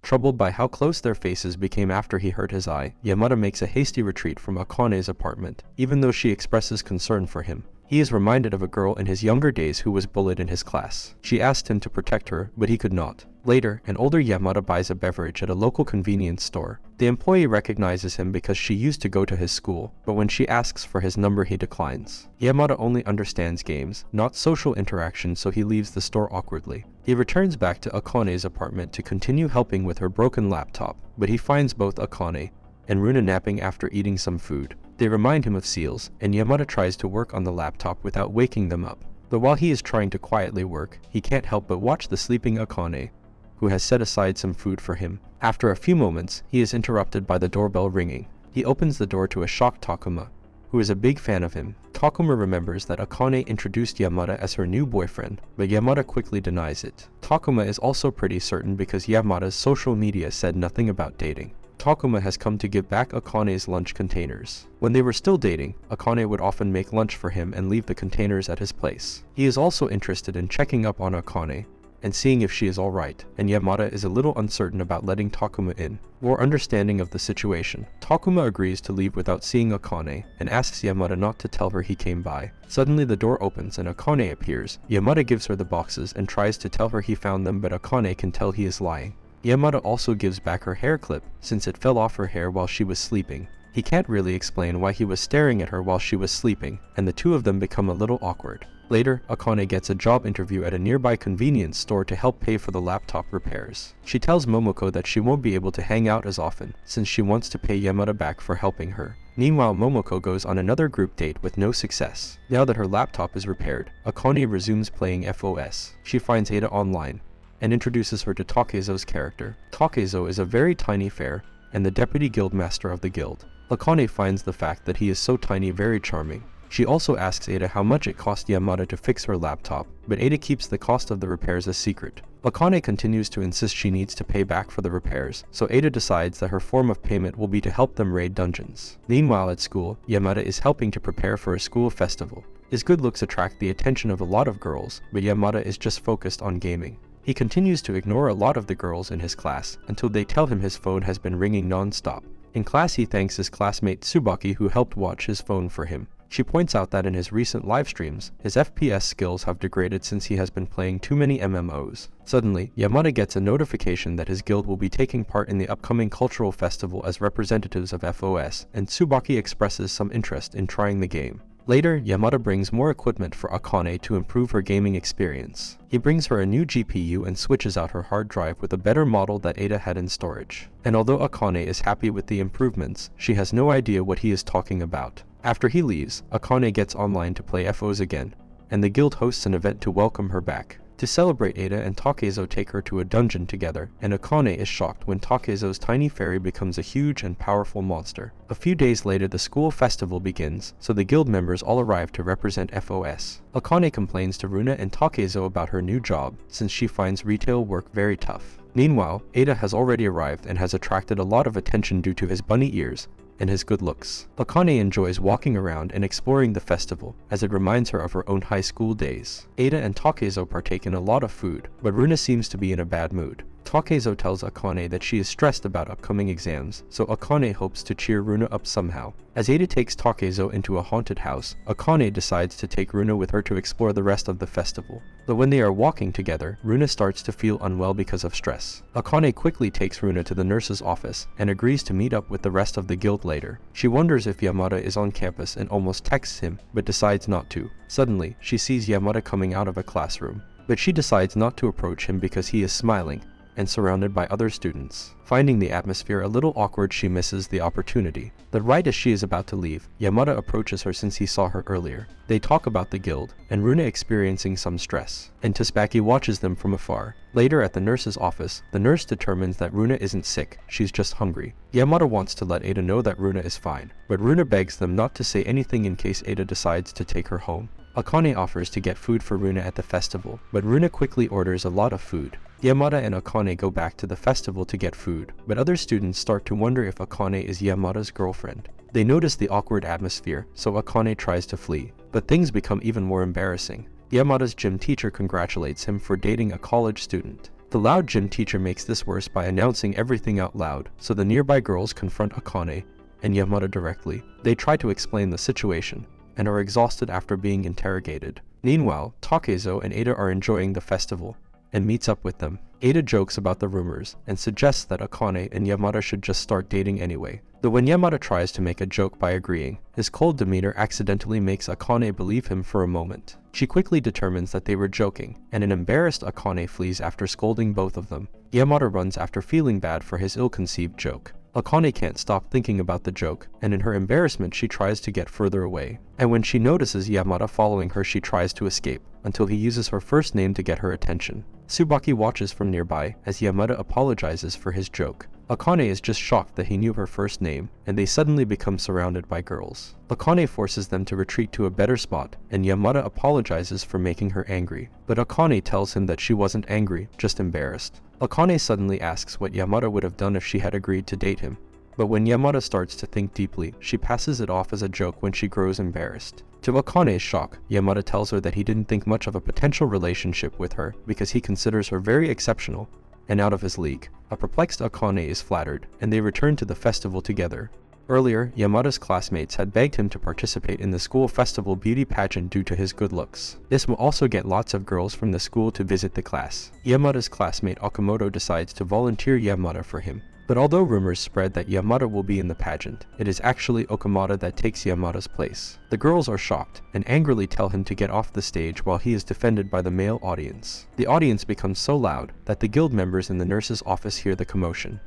Troubled by how close their faces became after he hurt his eye, Yamada makes a hasty retreat from Akane's apartment, even though she expresses concern for him. He is reminded of a girl in his younger days who was bullied in his class. She asked him to protect her, but he could not. Later, an older Yamada buys a beverage at a local convenience store. The employee recognizes him because she used to go to his school, but when she asks for his number he declines. Yamada only understands games, not social interaction, so he leaves the store awkwardly. He returns back to Akane's apartment to continue helping with her broken laptop, but he finds both Akane and Runa napping after eating some food. They remind him of seals, and Yamada tries to work on the laptop without waking them up. But while he is trying to quietly work, he can't help but watch the sleeping Akane, who has set aside some food for him. After a few moments, he is interrupted by the doorbell ringing. He opens the door to a shocked Takuma, who is a big fan of him. Takuma remembers that Akane introduced Yamada as her new boyfriend, but Yamada quickly denies it. Takuma is also pretty certain because Yamada's social media said nothing about dating. Takuma has come to give back Akane's lunch containers. When they were still dating, Akane would often make lunch for him and leave the containers at his place. He is also interested in checking up on Akane and seeing if she is alright, and Yamada is a little uncertain about letting Takuma in. More understanding of the situation, Takuma agrees to leave without seeing Akane and asks Yamada not to tell her he came by. Suddenly the door opens and Akane appears. Yamada gives her the boxes and tries to tell her he found them, but Akane can tell he is lying. Yamada also gives back her hair clip since it fell off her hair while she was sleeping. He can't really explain why he was staring at her while she was sleeping, and the two of them become a little awkward. Later, Akane gets a job interview at a nearby convenience store to help pay for the laptop repairs. She tells Momoko that she won't be able to hang out as often since she wants to pay Yamada back for helping her. Meanwhile, Momoko goes on another group date with no success. Now that her laptop is repaired, Akane resumes playing FOS. She finds Ada online and introduces her to Takezo's character. Takezo is a very tiny fair and the deputy guildmaster of the guild. Akane finds the fact that he is so tiny very charming. She also asks Ada how much it cost Yamada to fix her laptop, but Ada keeps the cost of the repairs a secret. Akane continues to insist she needs to pay back for the repairs, so Ada decides that her form of payment will be to help them raid dungeons. Meanwhile at school, Yamada is helping to prepare for a school festival. His good looks attract the attention of a lot of girls, but Yamada is just focused on gaming. He continues to ignore a lot of the girls in his class until they tell him his phone has been ringing non-stop. In class he thanks his classmate Tsubaki who helped watch his phone for him. She points out that in his recent live streams, his FPS skills have degraded since he has been playing too many MMOs. Suddenly, Yamada gets a notification that his guild will be taking part in the upcoming cultural festival as representatives of FOS, and Tsubaki expresses some interest in trying the game. Later, Yamada brings more equipment for Akane to improve her gaming experience. He brings her a new GPU and switches out her hard drive with a better model that Ada had in storage. And although Akane is happy with the improvements, she has no idea what he is talking about. After he leaves, Akane gets online to play FOs again, and the guild hosts an event to welcome her back. To celebrate, Ada and Takezo take her to a dungeon together, and Akane is shocked when Takezo's tiny fairy becomes a huge and powerful monster. A few days later the school festival begins, so the guild members all arrive to represent FOS. Akane complains to Runa and Takezo about her new job, since she finds retail work very tough. Meanwhile, Ada has already arrived and has attracted a lot of attention due to his bunny ears and his good looks. Akane enjoys walking around and exploring the festival, as it reminds her of her own high school days. Ada and Takezo partake in a lot of food, but Runa seems to be in a bad mood. Takezo tells Akane that she is stressed about upcoming exams, so Akane hopes to cheer Runa up somehow. As Ada takes Takezo into a haunted house, Akane decides to take Runa with her to explore the rest of the festival. But when they are walking together, Runa starts to feel unwell because of stress. Akane quickly takes Runa to the nurse's office and agrees to meet up with the rest of the guild later. She wonders if Yamada is on campus and almost texts him, but decides not to. Suddenly, she sees Yamada coming out of a classroom, but she decides not to approach him because he is smiling and surrounded by other students. Finding the atmosphere a little awkward, she misses the opportunity. But right as she is about to leave, Yamada approaches her since he saw her earlier. They talk about the guild, and Runa experiencing some stress, and Tsubaki watches them from afar. Later at the nurse's office, the nurse determines that Runa isn't sick, she's just hungry. Yamada wants to let Ada know that Runa is fine, but Runa begs them not to say anything in case Ada decides to take her home. Akane offers to get food for Runa at the festival, but Runa quickly orders a lot of food. Yamada and Akane go back to the festival to get food, but other students start to wonder if Akane is Yamada's girlfriend. They notice the awkward atmosphere, so Akane tries to flee, but things become even more embarrassing. Yamada's gym teacher congratulates him for dating a college student. The loud gym teacher makes this worse by announcing everything out loud, so the nearby girls confront Akane and Yamada directly. They try to explain the situation, and are exhausted after being interrogated. Meanwhile, Takezo and Ada are enjoying the festival, and meets up with them. Ada jokes about the rumors, and suggests that Akane and Yamada should just start dating anyway. Though when Yamada tries to make a joke by agreeing, his cold demeanor accidentally makes Akane believe him for a moment. She quickly determines that they were joking, and an embarrassed Akane flees after scolding both of them. Yamada runs after feeling bad for his ill-conceived joke. Akane can't stop thinking about the joke, and in her embarrassment she tries to get further away. And when she notices Yamada following her, she tries to escape, until he uses her first name to get her attention. Tsubaki watches from nearby as Yamada apologizes for his joke. Akane is just shocked that he knew her first name, and they suddenly become surrounded by girls. Akane forces them to retreat to a better spot, and Yamada apologizes for making her angry. But Akane tells him that she wasn't angry, just embarrassed. Akane suddenly asks what Yamada would have done if she had agreed to date him. But when Yamada starts to think deeply, she passes it off as a joke when she grows embarrassed. To Akane's shock, Yamada tells her that he didn't think much of a potential relationship with her because he considers her very exceptional and out of his league. A perplexed Akane is flattered, and they return to the festival together. Earlier, Yamada's classmates had begged him to participate in the school festival beauty pageant due to his good looks. This will also get lots of girls from the school to visit the class. Yamada's classmate Okamoto decides to volunteer Yamada for him. But although rumors spread that Yamada will be in the pageant, it is actually Okamoto that takes Yamada's place. The girls are shocked, and angrily tell him to get off the stage while he is defended by the male audience. The audience becomes so loud that the guild members in the nurse's office hear the commotion.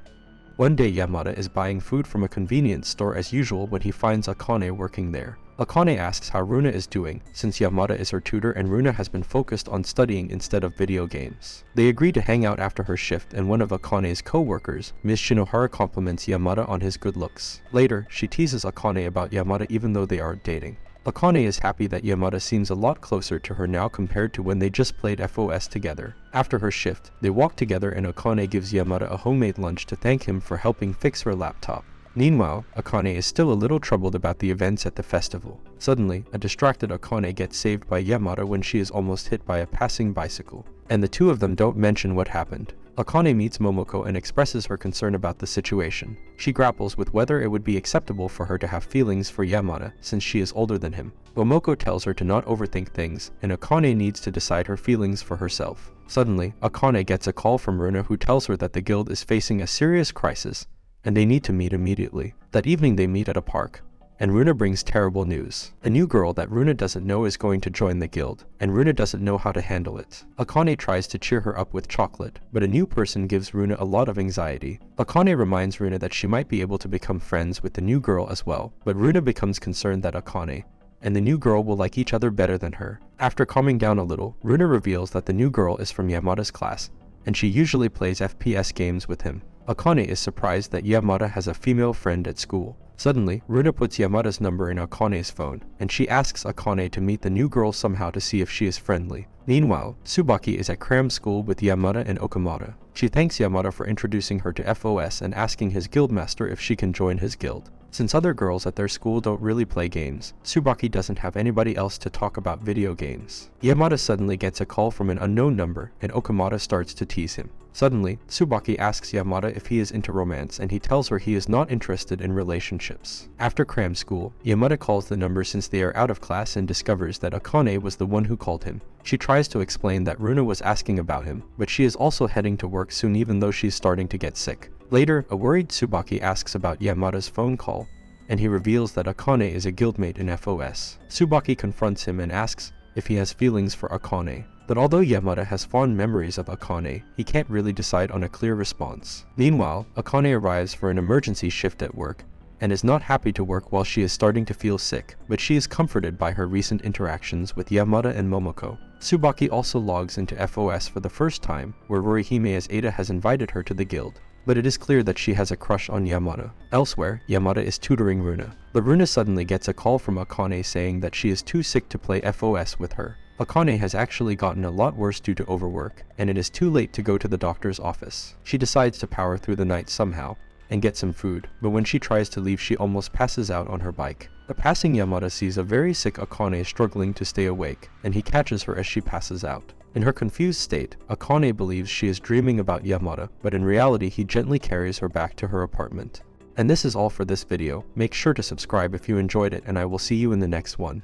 One day Yamada is buying food from a convenience store as usual when he finds Akane working there. Akane asks how Runa is doing, since Yamada is her tutor and Runa has been focused on studying instead of video games. They agree to hang out after her shift, and one of Akane's co-workers, Ms. Shinohara, compliments Yamada on his good looks. Later, she teases Akane about Yamada even though they aren't dating. Akane is happy that Yamada seems a lot closer to her now compared to when they just played FOS together. After her shift, they walk together and Akane gives Yamada a homemade lunch to thank him for helping fix her laptop. Meanwhile, Akane is still a little troubled about the events at the festival. Suddenly, a distracted Akane gets saved by Yamada when she is almost hit by a passing bicycle, and the two of them don't mention what happened. Akane meets Momoko and expresses her concern about the situation. She grapples with whether it would be acceptable for her to have feelings for Yamada since she is older than him. Momoko tells her to not overthink things, and Akane needs to decide her feelings for herself. Suddenly, Akane gets a call from Runa who tells her that the guild is facing a serious crisis, and they need to meet immediately. That evening they meet at a park, and Runa brings terrible news. A new girl that Runa doesn't know is going to join the guild, and Runa doesn't know how to handle it. Akane tries to cheer her up with chocolate, but a new person gives Runa a lot of anxiety. Akane reminds Runa that she might be able to become friends with the new girl as well, but Runa becomes concerned that Akane and the new girl will like each other better than her. After calming down a little, Runa reveals that the new girl is from Yamada's class, and she usually plays FPS games with him. Akane is surprised that Yamada has a female friend at school. Suddenly, Runa puts Yamada's number in Akane's phone, and she asks Akane to meet the new girl somehow to see if she is friendly. Meanwhile, Tsubaki is at cram school with Yamada and Okamoto. She thanks Yamada for introducing her to FOS and asking his guildmaster if she can join his guild. Since other girls at their school don't really play games, Tsubaki doesn't have anybody else to talk about video games. Yamada suddenly gets a call from an unknown number, and Okamoto starts to tease him. Suddenly, Tsubaki asks Yamada if he is into romance, and he tells her he is not interested in relationships. After cram school, Yamada calls the number since they are out of class and discovers that Akane was the one who called him. She tries to explain that Runa was asking about him, but she is also heading to work soon even though she is starting to get sick. Later, a worried Tsubaki asks about Yamada's phone call, and he reveals that Akane is a guildmate in FOS. Tsubaki confronts him and asks if he has feelings for Akane. But although Yamada has fond memories of Akane, he can't really decide on a clear response. Meanwhile, Akane arrives for an emergency shift at work, and is not happy to work while she is starting to feel sick, but she is comforted by her recent interactions with Yamada and Momoko. Tsubaki also logs into FOS for the first time, where Rorihime as Ada has invited her to the guild, but it is clear that she has a crush on Yamada. Elsewhere, Yamada is tutoring Runa, but Runa suddenly gets a call from Akane saying that she is too sick to play FOS with her. Akane has actually gotten a lot worse due to overwork, and it is too late to go to the doctor's office. She decides to power through the night somehow, and get some food, but when she tries to leave she almost passes out on her bike. The passing Yamada sees a very sick Akane struggling to stay awake, and he catches her as she passes out. In her confused state, Akane believes she is dreaming about Yamada, but in reality he gently carries her back to her apartment. And this is all for this video. Make sure to subscribe if you enjoyed it, and I will see you in the next one.